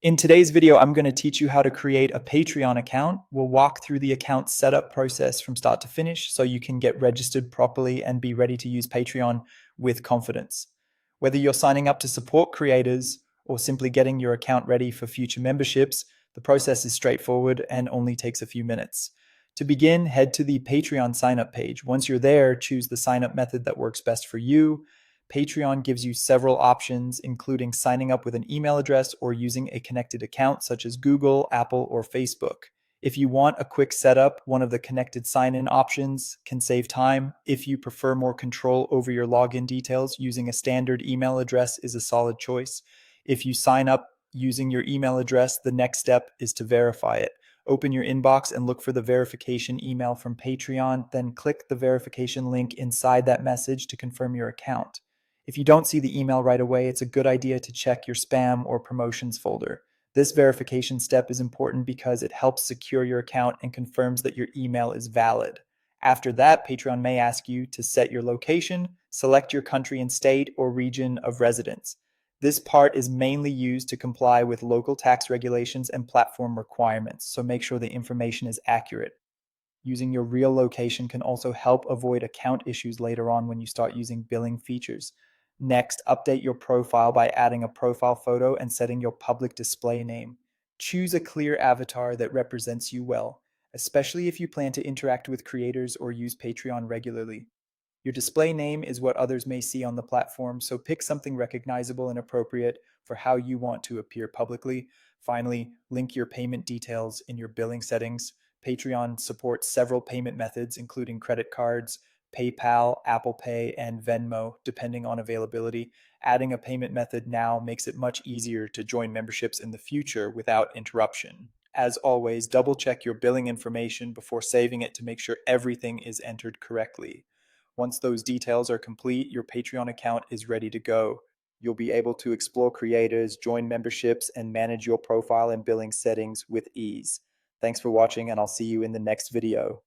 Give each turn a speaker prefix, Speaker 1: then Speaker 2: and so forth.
Speaker 1: In today's video, I'm going to teach you how to create a Patreon account. We'll walk through the account setup process from start to finish so you can get registered properly and be ready to use Patreon with confidence. Whether you're signing up to support creators or simply getting your account ready for future memberships, the process is straightforward and only takes a few minutes. To begin, head to the Patreon sign-up page. Once you're there, choose the sign-up method that works best for you. Patreon gives you several options, including signing up with an email address or using a connected account such as Google, Apple, or Facebook. If you want a quick setup, one of the connected sign in options can save time. If you prefer more control over your login details, using a standard email address is a solid choice. If you sign up using your email address, the next step is to verify it. Open your inbox and look for the verification email from Patreon, then click the verification link inside that message to confirm your account. If you don't see the email right away, it's a good idea to check your spam or promotions folder. This verification step is important because it helps secure your account and confirms that your email is valid. After that, Patreon may ask you to set your location, select your country and state or region of residence. This part is mainly used to comply with local tax regulations and platform requirements, so make sure the information is accurate. Using your real location can also help avoid account issues later on when you start using billing features. Next, update your profile by adding a profile photo and setting your public display name. Choose a clear avatar that represents you well, especially if you plan to interact with creators or use Patreon regularly. Your display name is what others may see on the platform, so pick something recognizable and appropriate for how you want to appear publicly. Finally, link your payment details in your billing settings. Patreon supports several payment methods, including credit cards, PayPal, Apple Pay, and Venmo, depending on availability. Adding a payment method now makes it much easier to join memberships in the future without interruption. As always, double check your billing information before saving it to make sure everything is entered correctly. Once those details are complete, your Patreon account is ready to go. You'll be able to explore creators, join memberships, and manage your profile and billing settings with ease. Thanks for watching, and I'll see you in the next video.